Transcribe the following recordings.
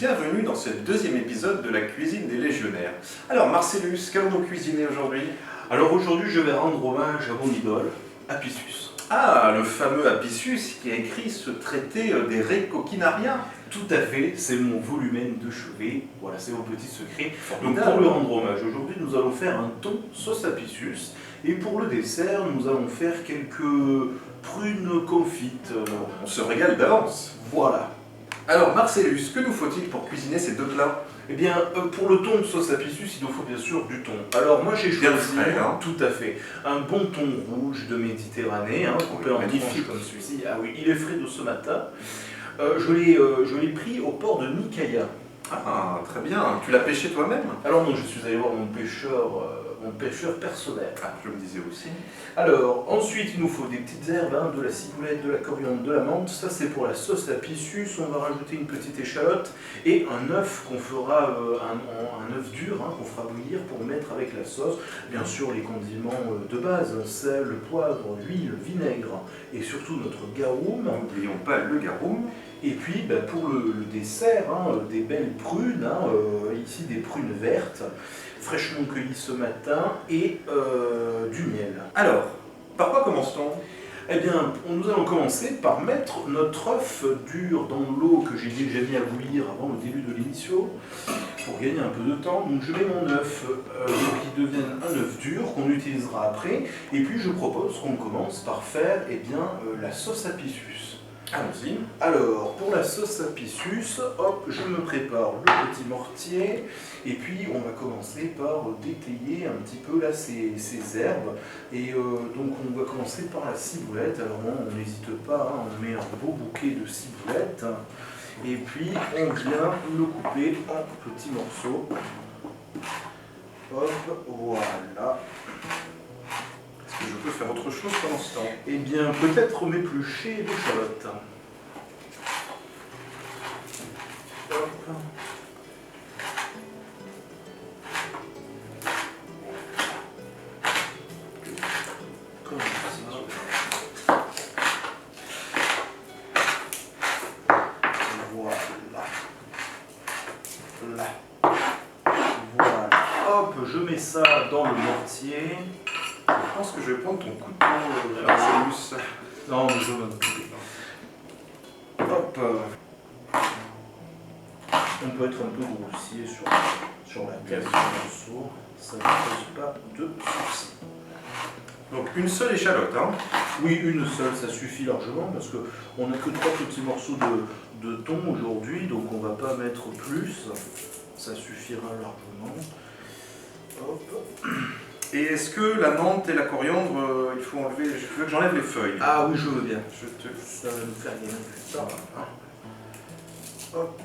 bienvenue dans ce deuxième épisode de la cuisine des légionnaires. Alors Marcellus, qu'allons-nous cuisiner aujourd'hui? Alors aujourd'hui, je vais rendre hommage à mon idole, Apicius. Ah, le fameux Apicius qui a écrit ce traité des Re Coquinaria. Tout à fait, c'est mon volumen de chevet. Voilà, c'est mon petit secret. Donc Formidable. pour lui rendre hommage, aujourd'hui, nous allons faire un thon sauce Apicius. Et pour le dessert, nous allons faire quelques prunes confites. On se régale d'avance. Voilà. Alors Marcellus, que nous faut-il pour cuisiner ces deux plats? Eh bien, pour le thon sauce Apicius, il nous faut bien sûr du thon. Alors moi j'ai Bien choisi, frais, hein. tout à fait, un bon thon rouge de Méditerranée, coupé en magnifique. tranches comme celui-ci. Ah oui, il est frais de ce matin. Je l'ai pris au port de Nicaïa. Ah, très bien. Tu l'as pêché toi-même? Alors non, je suis allé voir mon pêcheur personnel. Ah, je me disais aussi. Alors, ensuite, il nous faut des petites herbes, de la ciboulette, de la coriandre, de la menthe. Ça, c'est pour la sauce Apicius. On va rajouter une petite échalote et un œuf qu'on fera, un œuf dur qu'on fera bouillir pour mettre avec la sauce. Bien sûr, les condiments de base, sel, poivre, huile, vinaigre et surtout notre garum. N'oublions pas le garum. Et puis, pour le dessert, des belles prunes, ici des prunes vertes, fraîchement cueillies ce matin, et du miel. Alors, par quoi commence-t-on? Eh bien, nous allons commencer par mettre notre œuf dur dans l'eau que j'ai mis à bouillir avant le début de l'émission, pour gagner un peu de temps. Donc je mets mon œuf qui devienne un œuf dur qu'on utilisera après, et puis je propose qu'on commence par faire la sauce Apicius. Allons-y. Alors, pour la sauce Apicius, hop, je me prépare le petit mortier et puis on va commencer par détailler un petit peu là ces herbes. Et donc on va commencer par la ciboulette. Alors on n'hésite pas, on met un beau bouquet de ciboulette et puis on vient le couper en petits morceaux. Hop, voilà. Est-ce que je peux faire autre chose pendant ce temps? Eh bien, peut-être m'éplucher l'échalote. Hop. Comme ça. Voilà. Là. Voilà. Hop, je mets ça dans le mortier. Je pense que je vais prendre ton couteau, Marcellus. Non, mais je vais m'en occuper. Hop. On peut être un peu grossier sur la tête du morceau. Ça ne pose pas de soucis. Donc une seule échalote, hein? Oui, une seule, ça suffit largement parce qu'on n'a que 3 petits morceaux de thon aujourd'hui, donc on ne va pas mettre plus. Ça suffira largement. Hop. Et est-ce que la menthe et la coriandre, il faut enlever, je veux que j'enlève les feuilles. Ah oui, je veux bien. Ça Ça va nous faire gagner plus tard. Hop.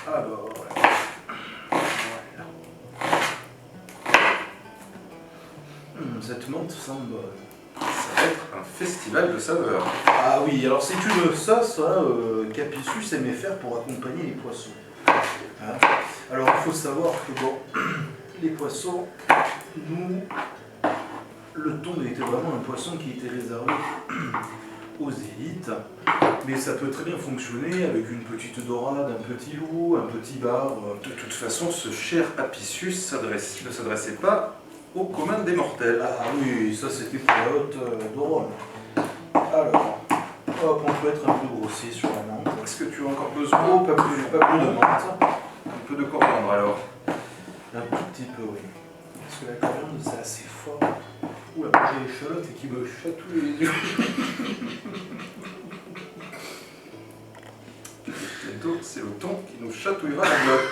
Alors, voilà. Cette menthe sent bonne. va être un festival de saveurs. Ah oui, alors c'est une sauce qu'Apicius aimait faire pour accompagner les poissons. Hein. Alors il faut savoir que bon, les poissons, nous, le thon était vraiment un poisson qui était réservé aux élites, mais ça peut très bien fonctionner avec une petite dorade, un petit loup, un petit bar. De toute façon, ce cher Apicius ne s'adressait pas au commun des mortels. Ah oui, ça c'était pour la haute d'Oron. Alors, hop, on peut être un peu grossier sur la menthe. Est-ce que tu as encore besoin Oh, pas plus de menthe. un peu de coriandre alors? Un tout petit peu, oui. Parce que la coriandre, c'est assez fort. Oula, j'ai l'échalote et qui me chatouille les yeux. Bientôt, c'est le thon qui nous chatouillera la glotte.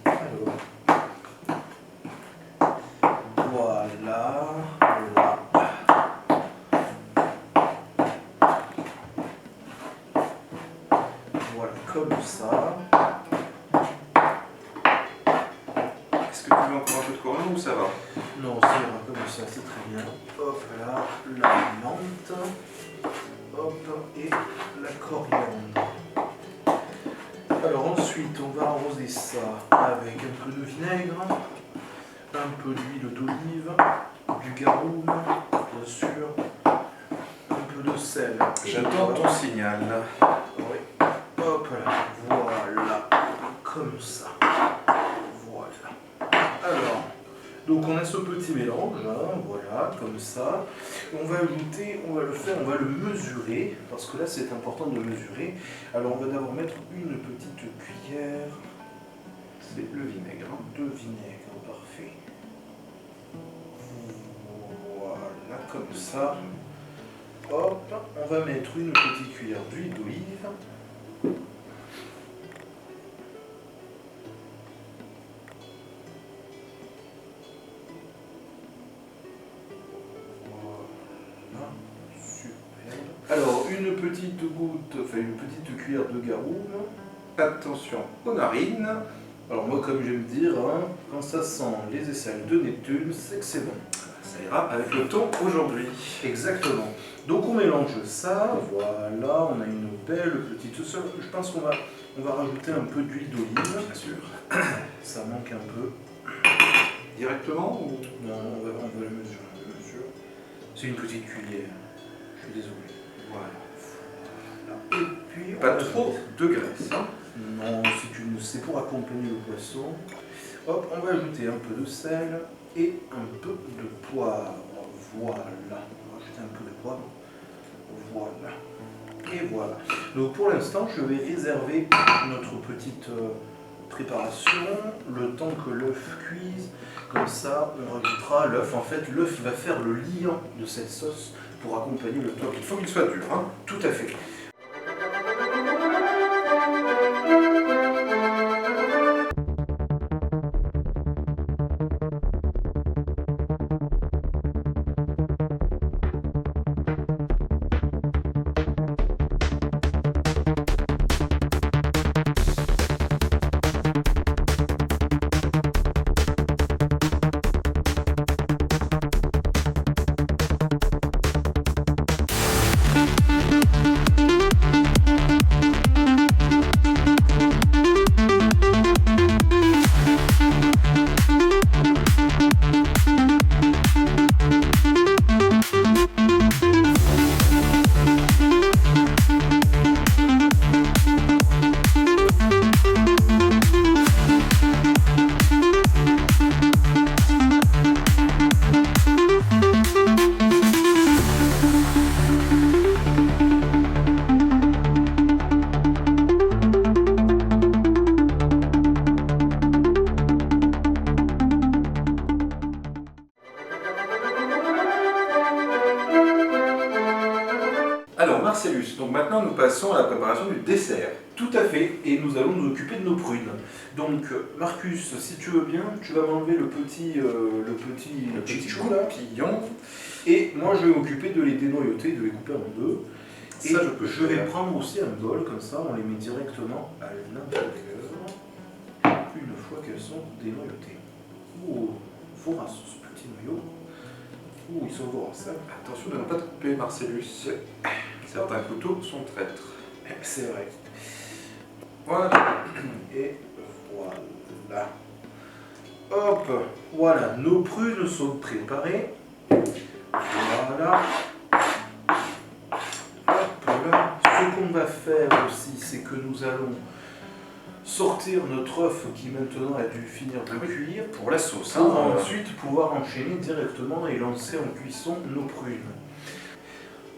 Alors. Voilà. Là. Voilà, comme ça. Est-ce que tu veux encore un peu de coriandre ou ça va? Non, ça ira comme ça, c'est très bien. Hop là, la menthe. Hop, et la coriandre. Alors ensuite, on va arroser ça avec un peu de vinaigre, un peu d'huile d'olive, du garum, bien sûr, un peu de sel. J'attends ton signal. Oui. Hop là, voilà, comme ça. Voilà. Alors, donc on a ce petit mélange, hein, voilà, comme ça. On va ajouter, on va le faire, on va le mesurer, parce que là c'est important de mesurer. Alors on va d'abord mettre une petite cuillère. C'est le vinaigre. De vinaigre, parfait. Voilà, comme ça. Hop, on va mettre une petite cuillère d'huile d'olive. Voilà, super. Alors, une petite goutte, enfin une petite cuillère de garum. Attention aux narines. Alors moi, comme j'aime dire, hein, quand ça sent les aisselles de Neptune, c'est que c'est bon. Ça ira avec le ton aujourd'hui. Exactement. Donc on mélange ça, voilà, on a une belle petite sauce. Je pense qu'on va rajouter un peu d'huile d'olive. Bien sûr. Ça manque un peu. Directement ou... Non, on va le mesurer, C'est une petite cuillère. Je suis désolé. Voilà. Et puis Pas trop de graisse. Hein. Non, c'est pour accompagner le poisson. Hop, on va ajouter un peu de sel et un peu de poivre. Voilà. On va ajouter un peu de poivre. Voilà. Et voilà. Donc pour l'instant, je vais réserver notre petite préparation, le temps que l'œuf cuise. Comme ça, on rajoutera l'œuf. En fait, l'œuf va faire le liant de cette sauce pour accompagner le Donc top. il faut qu'il soit dur. Hein. Tout à fait. Alors Marcellus, donc maintenant nous passons à la préparation du dessert. Tout à fait, et nous allons nous occuper de nos prunes. Donc Marcus, si tu veux bien, tu vas m'enlever le petit chou là. Champignon. Et moi je vais m'occuper de les dénoyauter, de les couper en deux. Et Ça, je peux vais faire. prendre aussi un bol, comme ça on les met directement à l'intérieur, une fois qu'elles sont dénoyautées. Oh, vorace ce petit noyau. Oh, ils sont voraces. Hein. Attention de ne pas te couper Marcellus. Certains couteaux sont traîtres. C'est vrai. Voilà. Et voilà. Hop, voilà, nos prunes sont préparées. Voilà. Hop là. Ce qu'on va faire aussi, c'est que nous allons sortir notre œuf qui maintenant a dû finir de cuire Pour la sauce. pour Hein. ensuite pouvoir enchaîner directement et lancer en cuisson nos prunes.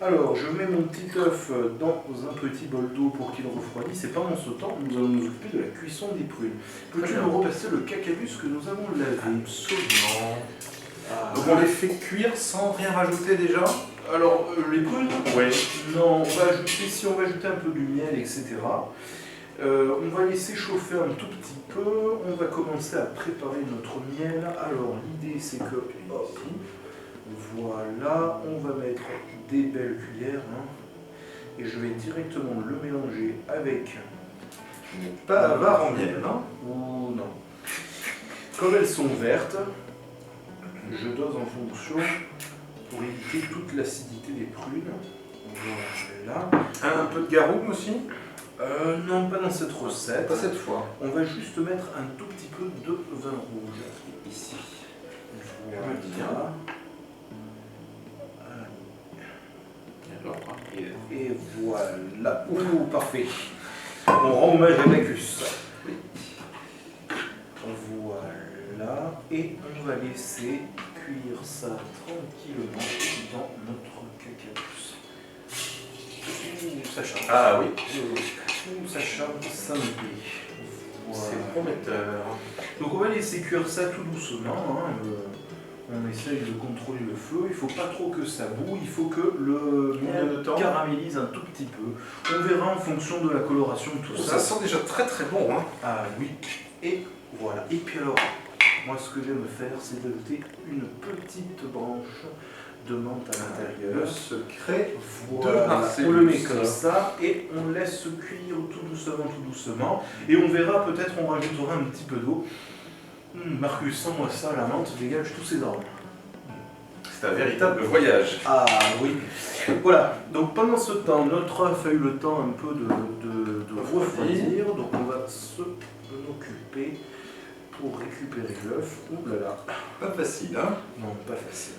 Alors, je mets mon petit œuf dans un petit bol d'eau pour qu'il refroidisse. Et pendant ce temps, nous allons nous occuper de la cuisson des prunes. Peux-tu bien. nous repasser le cacabus que nous avons lavé? Absolument. Ah. Donc on les fait cuire sans rien rajouter déjà. Alors, les prunes, Oui. non, si on va ajouter un peu du miel, etc. On va laisser chauffer un tout petit peu. On va commencer à préparer notre miel. Alors, l'idée, c'est que, hop, voilà, on va mettre des belles cuillères. Hein, et je vais directement le mélanger avec... Pas avare en miel, non? Ou non. Comme elles sont vertes, je dose en fonction pour éviter toute l'acidité des prunes. Voilà. Un peu de garum aussi? Non, pas dans cette recette. Pas cette fois. On va juste mettre un tout petit peu de vin rouge. Ici. Voilà. Je me dis bien. Alors, et Et voilà. Ouh, parfait. On rend hommage à Bacchus. Voilà. Et on va laisser cuire ça tranquillement dans notre cacabus. Ouh, ça charge. Ah oui, Ouh, ça charge, ça me plaît. Voilà. c'est prometteur. Donc on va laisser cuire ça tout doucement. On essaye de contrôler le feu. Il ne faut pas trop que ça boue. Il faut que le Combien de temps? caramélise un tout petit peu. On verra en fonction de la coloration de tout ça. Ça sent déjà très très bon. Hein. Ah oui. Et voilà. Et puis alors, moi ce que j'aime faire, c'est d'ajouter une petite branche de menthe à Le l'intérieur. secret de Voilà, Marcellus. on le met comme ça et on laisse cuire tout doucement. Et on verra, peut-être on rajoutera un petit peu d'eau. Marcus, sans moi ça, la menthe dégage tous ses arômes. C'est un véritable voyage. Ah oui. Voilà, donc pendant ce temps, notre œuf a eu le temps un peu de refroidir. Donc on va s'en occuper pour récupérer l'œuf. Ouh là là. Pas facile, hein? Non, pas facile.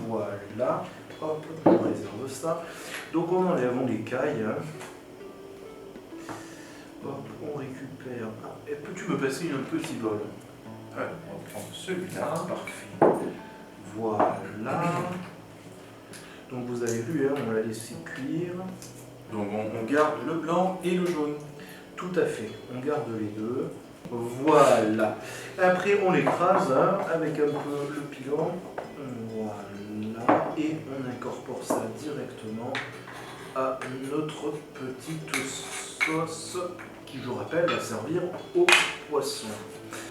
Voilà. Hop, on réserve ça. Donc on enlève, on écaille. Hop, on récupère. Ah, et peux-tu me passer un petit bol? Ouais, on va prendre celui-là. Parfait. Voilà. Donc vous avez vu, hein, on l'a laissé cuire. Donc on garde le blanc et le jaune. Tout à fait. On garde les deux. Voilà. Après on l'écrase hein, avec un peu le pilon. Voilà. Et on incorpore ça directement à notre petite sauce qui, je rappelle, va servir au poisson.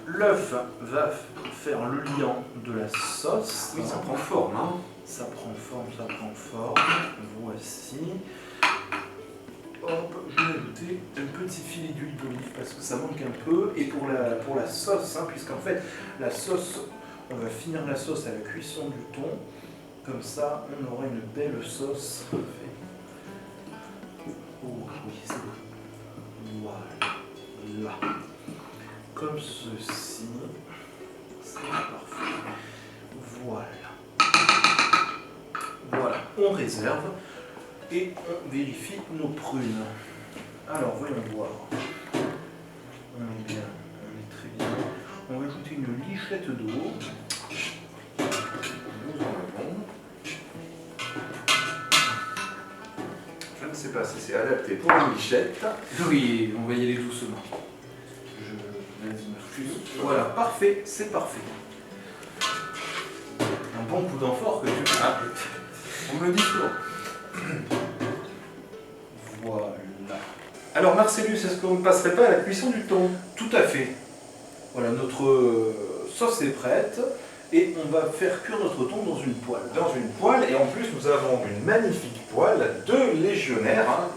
L'œuf va faire le liant de la sauce. Oui, ça prend forme, hein? Ça prend forme, ça prend forme. Voici. Hop, je vais ajouter un petit filet d'huile d'olive parce que ça manque un peu. Et pour la sauce, hein, puisqu'en fait, la sauce, on va finir la sauce à la cuisson du thon. Comme ça, on aura une belle sauce. Oh oui, c'est bon. Voilà. Comme ceci. C'est parfait. Voilà. Voilà. On réserve et on vérifie nos prunes. Alors, voyons voir. On est bien. On est très bien. On va ajouter une lichette d'eau. Nous en avons. Je ne sais pas si c'est adapté pour une lichette. Oui, on va y aller doucement. Vas-y, Marcus. Voilà, parfait, c'est parfait. Un bon coup d'enfort que tu Ah, on me le dit souvent. Voilà. Alors Marcellus, est-ce qu'on ne passerait pas à la cuisson du thon? Tout à fait. Voilà, notre sauce est prête et on va faire cuire notre thon dans une poêle. Dans une poêle, et en plus nous avons une magnifique poêle de légionnaire hein,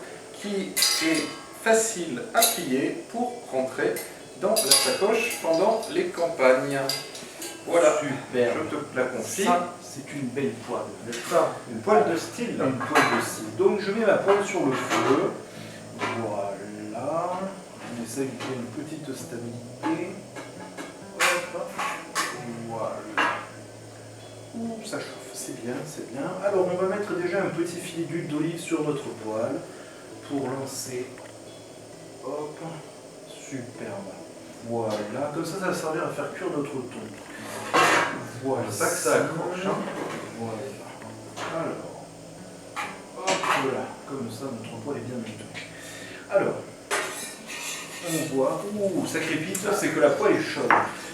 qui est facile à plier pour rentrer dans la sacoche pendant les campagnes. Voilà, Super. je te la confie. Ça, c'est une belle poêle, n'est-ce pas? Une poêle de style. Une poêle de style. Donc je mets ma poêle sur le feu. Voilà. On essaie de créer une petite stabilité. Hop. Voilà. Ouh, ça chauffe, c'est bien, c'est bien. Alors on va mettre déjà un petit filet d'huile d'olive sur notre poêle pour lancer. Hop. Superbe. Voilà. Comme ça va servir à faire cuire notre thon. Voilà. Ça que ça accroche. Hein. Voilà. Alors. Hop, voilà. Comme ça, notre poêle est bien nettoyée. Alors. On voit. Ouh, ça crépite, c'est que la poêle est chaude.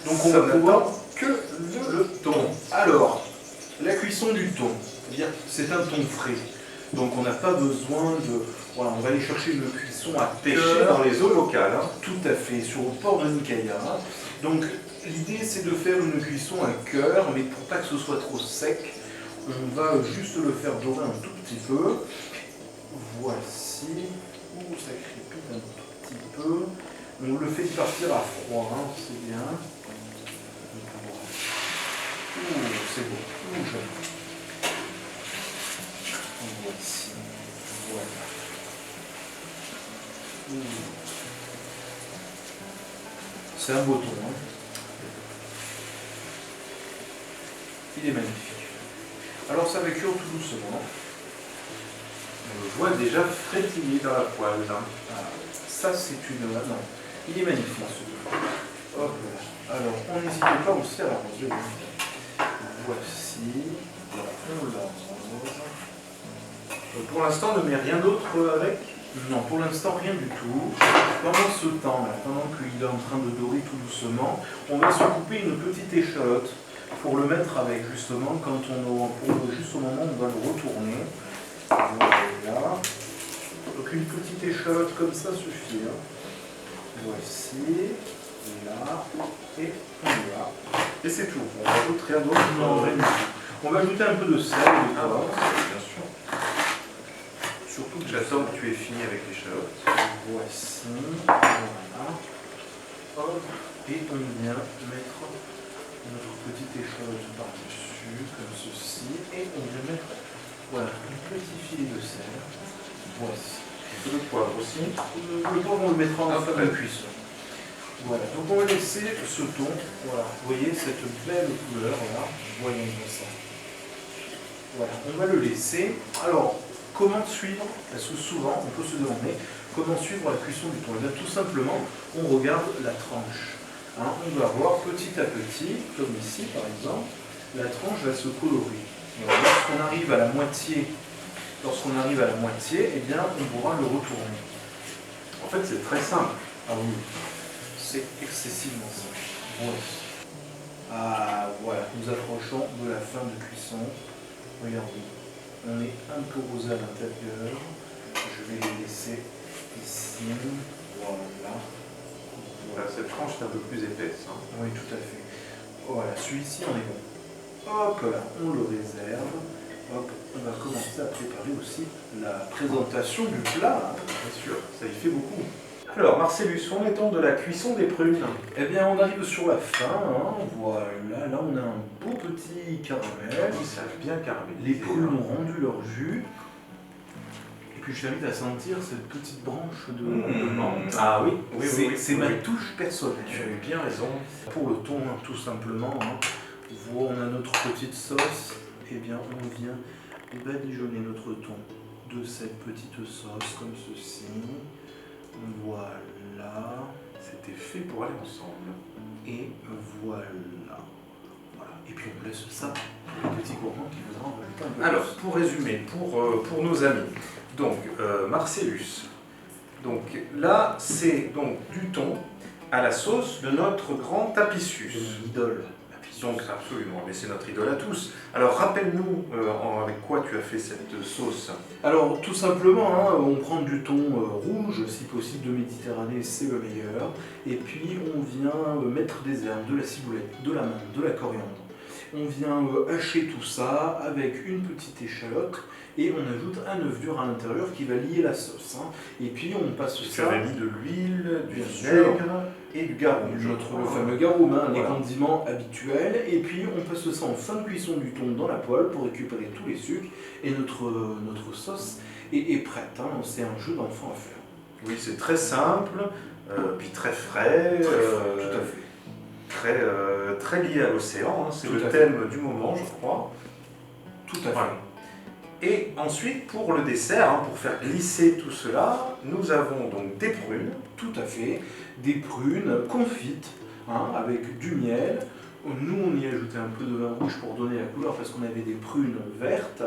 Donc on Ça va pouvoir n'attend que le thon. alors, la cuisson du thon, c'est-à-dire c'est un thon frais. Donc on n'a pas besoin de... Voilà, on va aller chercher une cuisson à Pêché cœur. dans les eaux locales. Hein. Tout à fait, sur le port de Nicaïa. Donc l'idée c'est de faire une cuisson à cœur, mais pour pas que ce soit trop sec, on va juste le faire dorer un tout petit peu. Voici. Ouh, ça crépite un tout petit peu. On le fait partir à froid, hein, c'est bien. Ouh, c'est beau. Ouh, j'aime. Voici. Voilà. Ouh. C'est un beau thon. Hein. Il est magnifique. Alors ça va cuire tout doucement. On le voit déjà frétiller dans la poêle. Voilà. Ça, c'est une... Non, il est magnifique ce Hop là. Alors, on n'hésite pas aussi à l'arroser. Voici. Voilà, on l'arrose. Pour l'instant, ne mets rien d'autre avec? Non, pour l'instant, rien du tout. Pendant ce temps-là, pendant qu'il est en train de dorer tout doucement, on va se couper une petite échalote pour le mettre avec, justement, quand on aura, juste au moment où on va le retourner. Voilà. Donc une petite échalote comme ça suffit. Hein. Voici. Là. Et on y va. Et c'est tout. On rajoute rien d'autre? Non, rien du tout. On va ajouter un peu de sel. Bien sûr. Surtout que j'attends que tu aies fini avec l'échalote. Voici. Voilà. Hop. Et on vient mettre notre petite échalote par-dessus, comme ceci. Et on vient mettre voilà, un petit filet de sel. Voici. Le poivre aussi. Le poivre, on le mettra en fin de cuisson. Voilà. Donc on va laisser ce ton. Voilà. Vous voyez cette belle couleur là. Voyons ça. Voilà. On va le laisser. Alors, comment suivre? Parce que souvent, on peut se demander comment suivre la cuisson du thon. Et bien, tout simplement, on regarde la tranche. Hein, on va voir petit à petit, comme ici par exemple, la tranche va se colorer. Lorsqu'on arrive à la moitié, eh bien, on pourra le retourner. En fait, c'est très simple. Ah oui, c'est excessivement simple. Voilà. Ah voilà, nous approchons de la fin de cuisson. Regardez, on est un peu rosé à l'intérieur. Je vais les laisser ici. Voilà. Voilà, cette tranche est un peu plus épaisse. Hein. Oui, tout à fait. Voilà, celui-ci, on est bon. Hop là, on le réserve. Hop, on va commencer à préparer aussi la présentation du plat. Bien sûr, ça y fait beaucoup. Alors, Marcellus, où en est-on de la cuisson des prunes? Eh bien, on arrive sur la fin. Hein. Voilà, là, on a un beau petit caramel. Oui, ça a bien caramélisé. Les prunes ont rendu leur jus. Et puis, je t'invite à sentir cette petite branche de menthe. Ah oui, oui, c'est ma touche personnelle. Tu as eu bien raison. Pour le thon, hein, tout simplement. Hein. Voilà, on a notre petite sauce. Eh bien, on vient badigeonner notre thon de cette petite sauce, comme ceci. Voilà. C'était fait pour aller ensemble. Et voilà. Voilà. Et puis on laisse ça pour les petits gourmands qui voudront en rajouter un peu. Alors, pour résumer, pour nos amis, donc Marcellus, donc là c'est donc du thon à la sauce de notre grand Apicius. Une idole. Donc absolument, mais c'est notre idole à tous. Alors rappelle-nous avec quoi tu as fait cette sauce. Alors tout simplement, hein, on prend du thon rouge, si possible de Méditerranée, c'est le meilleur. Et puis on vient mettre des herbes, de la ciboulette, de la menthe, de la coriandre. On vient hacher tout ça avec une petite échalote et on ajoute un œuf dur à l'intérieur qui va lier la sauce. Hein. Et puis on passe Tu ça... avais mis de l'huile, du Bien vinaigre sûr. et du garum. Le fameux garum, hein, Voilà. les condiments habituels. Et puis on passe ça en fin de cuisson du thon dans la poêle pour récupérer tous les sucres. Et notre sauce est prête. Hein. C'est un jeu d'enfant à faire. Oui, c'est très simple, puis très frais. Tout à fait. Très lié à l'océan, hein. C'est Tout le à fait. thème du moment, je crois. Tout à fait. Voilà. Et ensuite, pour le dessert, hein, pour faire glisser tout cela, nous avons donc des prunes. Tout à fait. Des prunes confites, hein, avec du miel. Nous, on y a ajouté un peu de vin rouge pour donner la couleur parce qu'on avait des prunes vertes,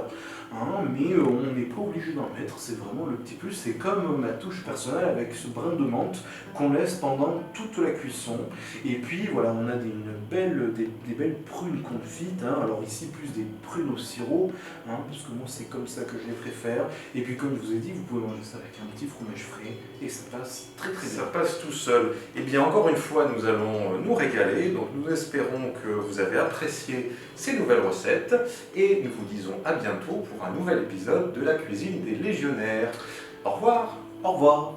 hein, mais on n'est pas obligé d'en mettre, c'est vraiment le petit plus. C'est comme ma touche personnelle avec ce brin de menthe qu'on laisse pendant toute la cuisson. Et puis voilà, on a des belles prunes confites, hein. Alors ici plus des prunes au sirop, hein, parce que moi c'est comme ça que je les préfère. Et puis comme je vous ai dit, vous pouvez manger ça avec un petit fromage frais et ça passe très très bien. Ça passe tout seul. Et bien encore une fois, nous allons nous régaler. Donc nous espérons que vous avez apprécié ces nouvelles recettes et nous vous disons à bientôt pour un nouvel épisode de la cuisine des légionnaires. Au revoir. Au revoir.